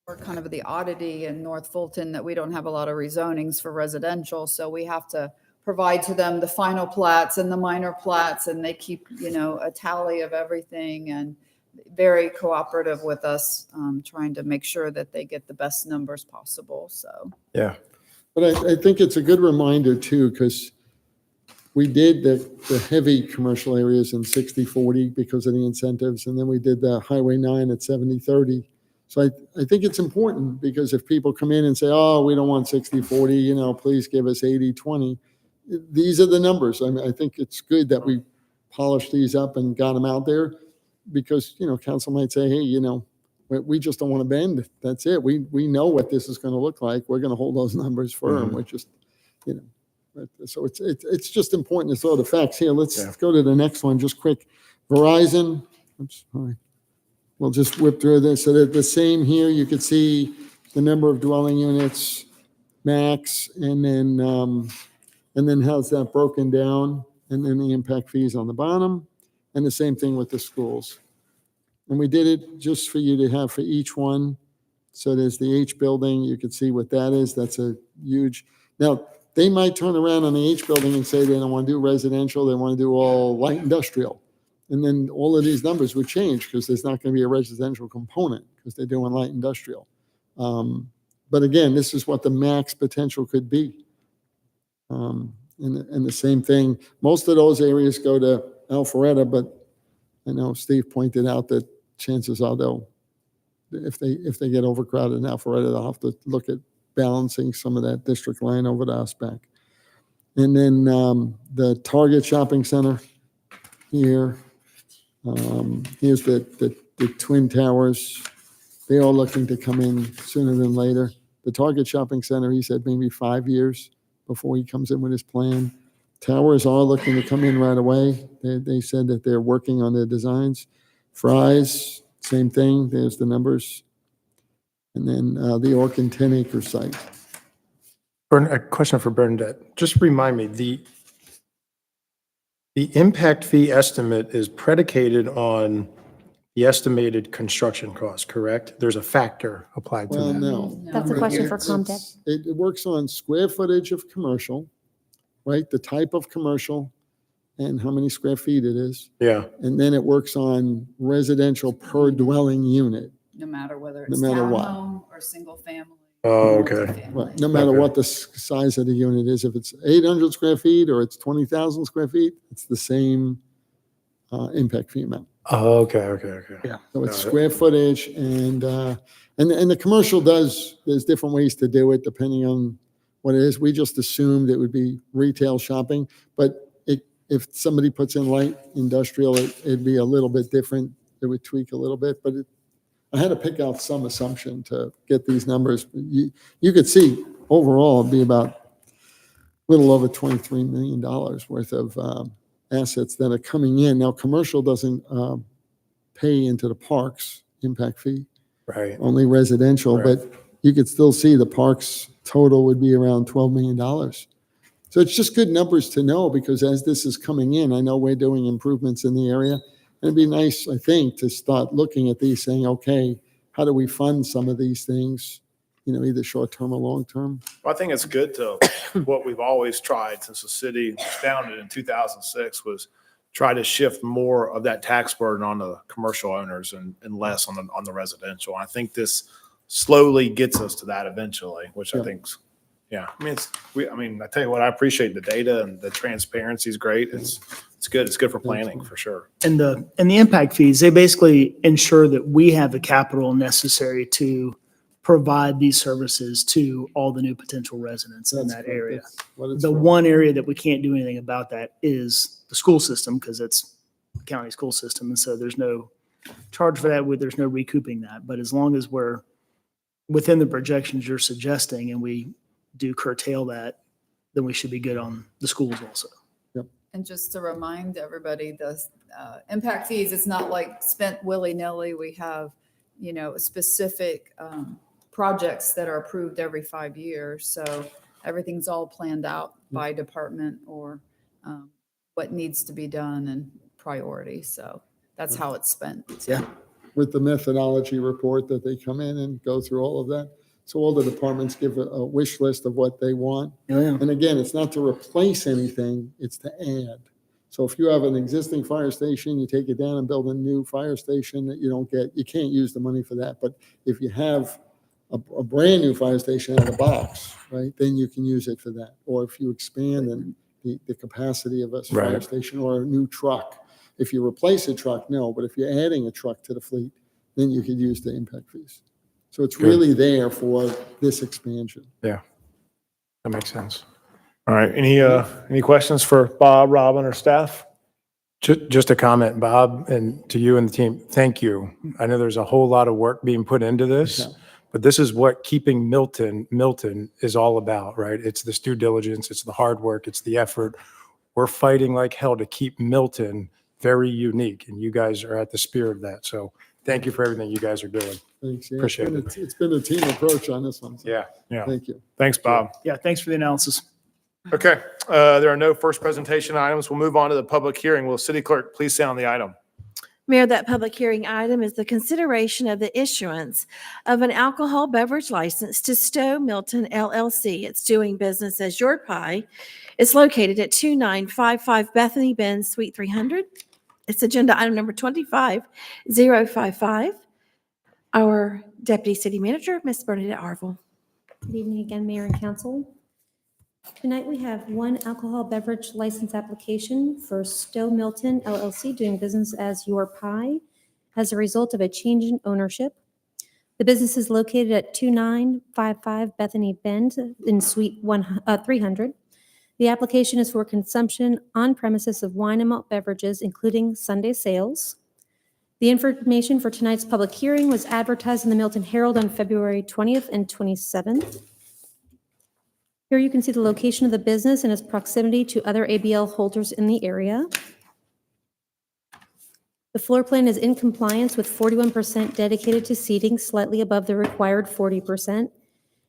we're kind of the oddity in North Fulton that we don't have a lot of rezonings for residential, so we have to provide to them the final plats and the minor plats, and they keep, a tally of everything, and very cooperative with us, trying to make sure that they get the best numbers possible, so. Yeah. But I think it's a good reminder too, because we did the heavy commercial areas in 60-40 because of the incentives, and then we did the Highway 9 at 70-30. So I think it's important, because if people come in and say, oh, we don't want 60-40, please give us 80-20. These are the numbers. I mean, I think it's good that we polished these up and got them out there, because, council might say, hey, we just don't want to bend. That's it. We know what this is going to look like. We're going to hold those numbers firm. We're just, so it's just important to throw the facts here. Let's go to the next one just quick. Verizon, oops, sorry. We'll just whip through this. So they're the same here. You can see the number of dwelling units, max, and then how's that broken down, and then the impact fees on the bottom, and the same thing with the schools. And we did it just for you to have for each one. So there's the H building. You can see what that is. That's a huge. Now, they might turn around on the H building and say they don't want to do residential, they want to do all light industrial. And then all of these numbers would change because there's not going to be a residential component because they're doing light industrial. But again, this is what the max potential could be. And the same thing, most of those areas go to Alpharetta, but I know Steve pointed out that chances are if they get overcrowded in Alpharetta, they'll have to look at balancing some of that district line over to us back. And then the Target Shopping Center here. Here's the Twin Towers. They are looking to come in sooner than later. The Target Shopping Center, he said maybe 5 years before he comes in with his plan. Towers are looking to come in right away. They said that they're working on their designs. Fry's, same thing. There's the numbers. And then the Orkin 10-acre site. A question for Bernadette. Just remind me, the impact fee estimate is predicated on the estimated construction cost, correct? There's a factor applied to Well, that. no. That's a question for It's- It works on square footage of commercial, right? The type of commercial and how many square feet it is. Yeah, And then it works on residential per dwelling unit. No matter whether No it's matter what. townhome or single family. Oh, okay. multifamily. Right, no matter Okay. what the size of the unit is, if it's 800 square feet or it's 20,000 square feet, it's the same impact fee amount. Oh, okay. Yeah. So it's Got it. square footage and the commercial there's different ways to do it depending on what it is. We just assumed it would be retail shopping, but if somebody puts in light industrial, it'd be a little bit different. It would tweak a little bit, but I had to pick out some assumption to get these numbers. You could see overall it'd be about a little over $23 million worth of assets that are coming in. Now, commercial doesn't pay into the parks impact fee, Right. only residential, Right. but you could still see the parks total would be around $12 million. So it's just good numbers to know because as this is coming in, I know we're doing improvements in the area. And it'd be nice, I think, to start looking at these saying, okay, how do we fund some of these things, either short-term or long-term? Well, I think it's good to, what we've always tried since the city was founded in 2006 was try to shift more of that tax burden on the commercial owners and less on the residential. I think this slowly gets us to that eventually, which I Yeah. think's, yeah. I mean, I tell you what, I appreciate the data and the transparency is great. It's good. It's good for planning for sure. And the impact fees, they basically ensure that we have the capital necessary to provide these services to all the new potential residents in that area. That's what it's The for. one area that we can't do anything about that is the school system because it's the county school system. And so there's no charge for that. There's no recouping that. But as long as we're within the projections you're suggesting and we do curtail that, then we should be good on the schools also. And just to remind everybody, the impact fees, it's not like spent willy-nilly. We have, specific projects that are approved every 5 years. So everything's all planned out by department or what needs to be done and priority. So that's how it's spent. Yeah. With the methodology report that they come in and go through all of that. So all the departments give a wish list of what they want. Yeah. And again, it's not to replace anything, it's to add. So if you have an existing fire station, you take it down and build a new fire station that you can't use the money for that. But if you have a brand new fire station out of the box, right, then you can use it for that. Or if you expand and the capacity of a fire Right. station or a new truck. If you replace a truck, no, but if you're adding a truck to the fleet, then you could use the impact fees. So it's Good. really there for this expansion. That makes sense. All right. Any questions for Bob, Robin, or staff? Just a comment, Bob, and to you and the team, thank you. I know there's a whole lot of work being put into this, Yeah. but this is what keeping Milton is all about, right? It's this due diligence, it's the hard work, it's the effort. We're fighting like hell to keep Milton very unique, and you guys are at the spear of that. So thank you for everything you guys are doing. Thanks. Yeah, Appreciate it's been a team approach on this one. So Yeah. Thank you. Thanks, Bob. Yeah. Thanks for the analysis. Okay, there are no first presentation items. We'll move on to the public hearing. Will the city clerk please sound the item? Mayor, that public hearing item is the consideration of the issuance of an alcohol beverage license to Stowe Milton LLC. It's doing business as Your Pie. It's located at 2955 Bethany Benz, Suite 300. It's agenda item number 25055. Our Deputy City Manager, Ms. Bernadette Arville. Good evening again, Mayor and Council. Tonight, we have one alcohol beverage license application for Stowe Milton LLC, doing business as Your Pie, as a result of a change in ownership. The business is located at 2955 Bethany Bend in Suite 300. The application is for consumption on premises of wine and malt beverages, including Sunday sales. The information for tonight's public hearing was advertised in the Milton Herald on February 20th and 27th. Here you can see the location of the business and its proximity to other ABL holders in the area. The floor plan is in compliance with 41% dedicated to seating, slightly above the required 40%.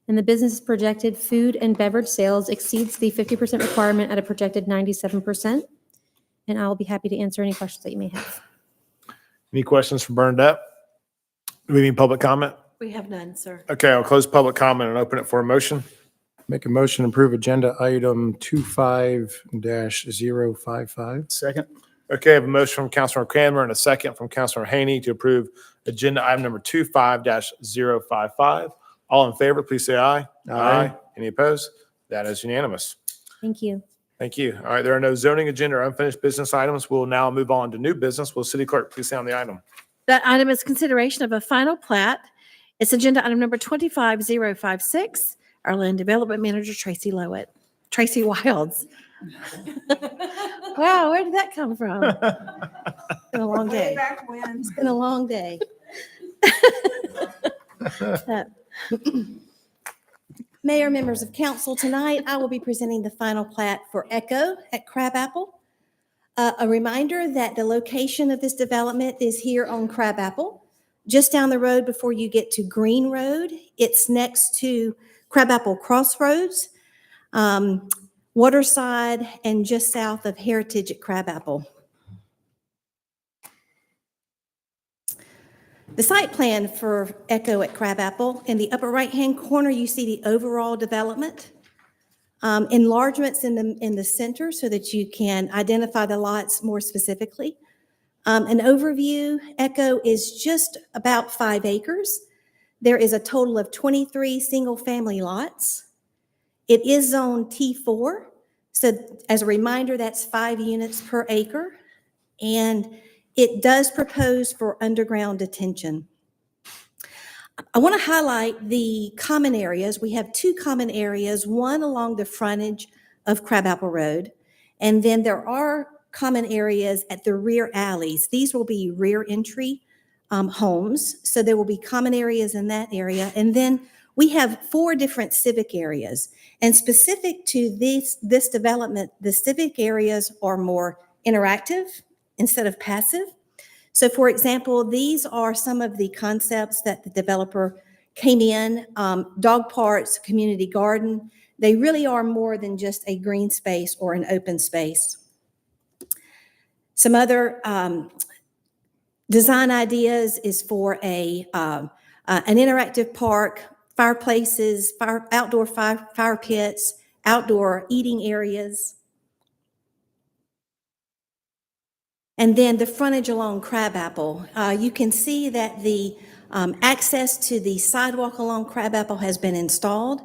And the business projected food and beverage sales exceeds the 50% requirement at a projected 97%. And I'll be happy to answer any questions that you may have. Any questions for Bernadette? Do we need public comment? We have none, sir. Okay, I'll close public comment and open it for a motion. Make a motion to approve agenda item 25-055. Second. Okay, I have a motion from Councilor Cranmer and a second from Councilor Haney to approve agenda item number 25-055. All in favor, please say aye. Aye. Any opposed? That is unanimous. Thank you. Thank you. All right, there are no zoning agenda or unfinished business items. We'll now move on to new business. Will City Clerk please sound the item? That item is consideration of a final plat. It's agenda item number 25056. Our Land Development Manager, Tracy Wilds. Wow, where did that come from? It's been a long Way day. back when. It's been a long day. Mayor, members of council, tonight I will be presenting the final plat for Echo at Crabapple. A reminder that the location of this development is here on Crabapple, just down the road before you get to Green Road. It's next to Crabapple Crossroads, Waterside, and just south of Heritage at Crabapple. The site plan for Echo at Crabapple, in the upper right-hand corner, you see the overall development. Enlargements in the center so that you can identify the lots more specifically. An overview, Echo is just about 5 acres. There is a total of 23 single-family lots. It is zone T4. So as a reminder, that's 5 units per acre. And it does propose for underground detention. I want to highlight the common areas. We have 2 common areas, one along the frontage of Crabapple Road. And then there are common areas at the rear alleys. These will be rear entry homes. So there will be common areas in that area. And then we have 4 different civic areas. And specific to this development, the civic areas are more interactive instead of passive. So for example, these are some of the concepts that the developer came in, dog parks, community garden. They really are more than just a green space or an open space. Some other design ideas is for an interactive park, fireplaces, outdoor fire pits, outdoor eating areas. And then the frontage along Crabapple. You can see that the access to the sidewalk along Crabapple has been installed.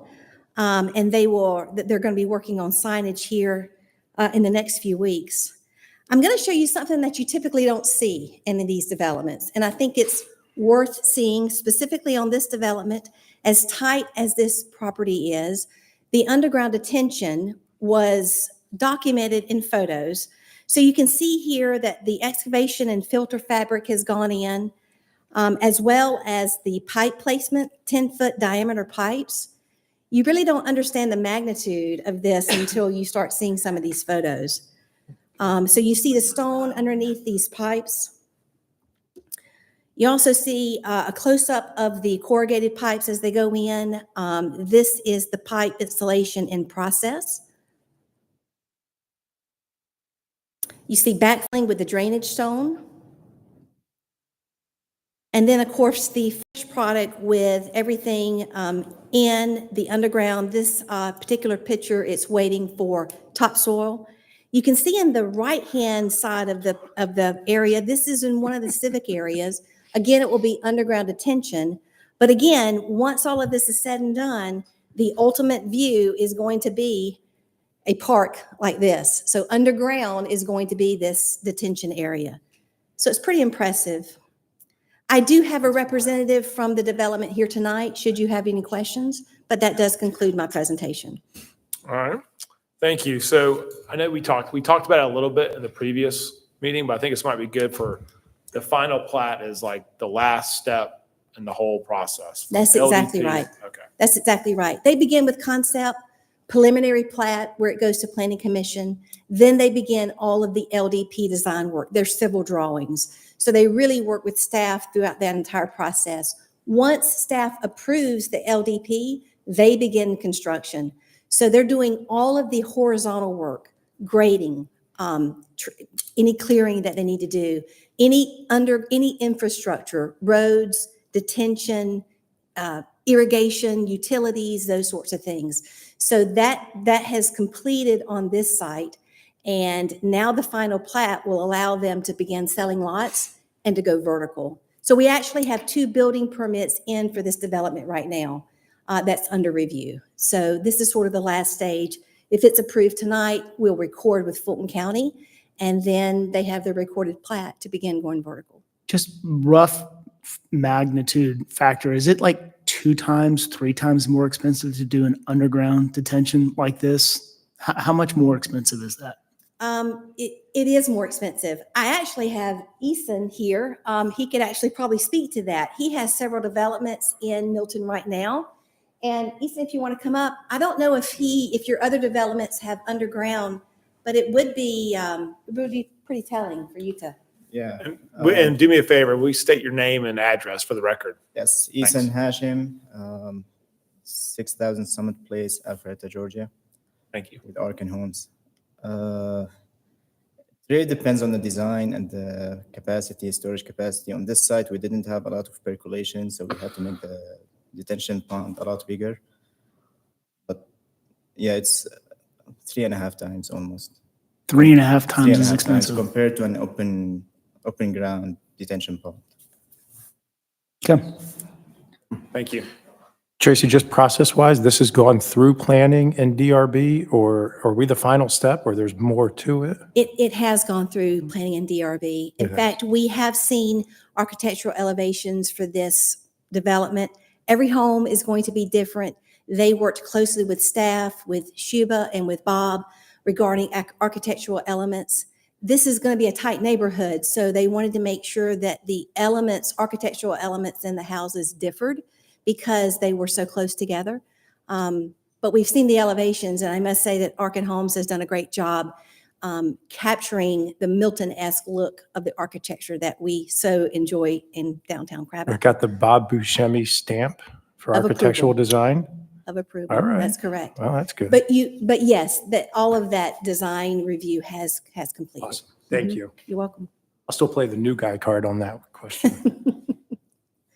And they're going to be working on signage here in the next few weeks. I'm going to show you something that you typically don't see in these developments. And I think it's worth seeing specifically on this development. As tight as this property is, the underground detention was documented in photos. So you can see here that the excavation and filter fabric has gone in, as well as the pipe placement, 10-foot diameter pipes. You really don't understand the magnitude of this until you start seeing some of these photos. So you see the stone underneath these pipes. You also see a close-up of the corrugated pipes as they go in. This is the pipe installation in process. You see backfilling with the drainage stone. And then, of course, the finished product with everything in the underground. This particular picture, it's waiting for topsoil. You can see in the right-hand side of the area, this is in one of the civic areas. Again, it will be underground detention. But again, once all of this is said and done, the ultimate view is going to be a park like this. So underground is going to be this detention area. So it's pretty impressive. I do have a representative from the development here tonight, should you have any questions, but that does conclude my presentation. All right. Thank you. So I know we talked about it a little bit in the previous meeting, but I think this might be good for the final plat is like the last step in the whole process. That's exactly LDT. right. Okay. That's exactly right. They begin with concept, preliminary plat, where it goes to planning commission. Then they begin all of the LDP design work. There's several drawings. So they really work with staff throughout that entire process. Once staff approves the LDP, they begin construction. So they're doing all of the horizontal work, grading, any clearing that they need to do, any infrastructure, roads, detention, irrigation, utilities, those sorts of things. So that has completed on this site. And now the final plat will allow them to begin selling lots and to go vertical. So we actually have 2 building permits in for this development right now that's under review. So this is sort of the last stage. If it's approved tonight, we'll record with Fulton County, and then they have their recorded plat to begin going vertical. Just rough magnitude factor. Is it like 2 times, 3 times more expensive to do an underground detention like this? How much more expensive is that? It is more expensive. I actually have Eason here. He could actually probably speak to that. He has several developments in Milton right now. And Eason, if you want to come up, I don't know if your other developments have underground, but it would be pretty telling for you to. Yeah. And do me a favor, will you state your name and address for the record? Yes, Ethan Hashim, 6,000 Summit Place, Alpharetta, Georgia, Thank you. with Arkin Homes. It really depends on the design and the capacity, storage capacity. On this site, we didn't have a lot of percolation, so we had to make the detention pond a lot bigger. But yeah, it's 3.5 times almost. 3.5 times as 3.5 expensive. compared to an open ground detention pond. Okay. Thank you. Tracy, just process-wise, this has gone through planning and DRB, or are we the final step, or there's more to it? It has gone through planning and DRB. In Okay. fact, we have seen architectural elevations for this development. Every home is going to be different. They worked closely with staff, with Shuba and with Bob regarding architectural elements. This is going to be a tight neighborhood, so they wanted to make sure that the architectural elements in the houses differed because they were so close together. But we've seen the elevations, and I must say that Arkin Homes has done a great job capturing the Milton-esque look of the architecture that we so enjoy in downtown I Crabapple. got the Bob Buscemi stamp for Of architectural approval. design. Of approval. All right. That's correct. Well, that's good. But yes, that all of that design review has completed. Awesome. Thank Mhm. you. You're welcome. I'll still play the new guy card on that question.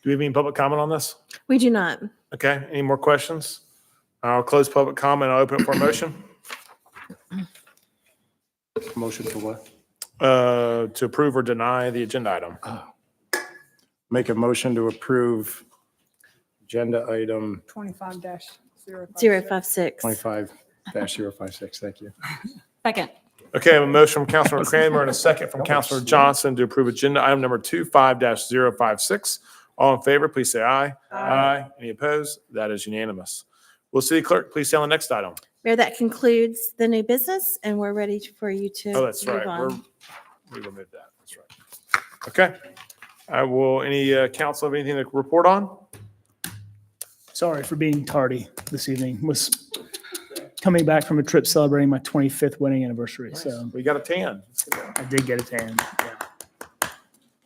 Do we have any public comment on this? We do not. Okay, any more questions? I'll close public comment. I'll open it for a motion. Motion for what? To approve or deny the agenda item. Make a motion to approve agenda item 25-056. 25-056. Thank you. Second. Okay, I have a motion from Councilor Kramer and a second from Councilor Johnson to approve agenda item number 25-056. All in favor, please say aye. Aye. Any opposed? That is unanimous. Will City Clerk please say on the next item? Mayor, that concludes the new business, and we're ready for you to Oh, that's move right. on. We removed that. That's right. Okay. Any council have anything to report on? Sorry for being tardy this evening. Was coming back from a trip celebrating my 25th wedding anniversary, so We got a tan. I did get a tan. Yeah.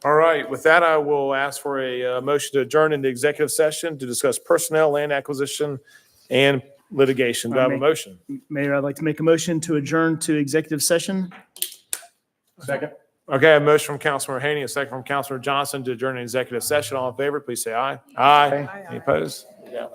All right, with that, I will ask for a motion to adjourn into executive session to discuss personnel, land acquisition, and litigation. Do I have a motion? Mayor, I'd like to make a motion to adjourn to executive session. Second. Okay, a motion from Councilor Haney, a second from Councilor Johnson to adjourn an executive session. All in favor, please say aye. Aye. Any opposed? Yeah.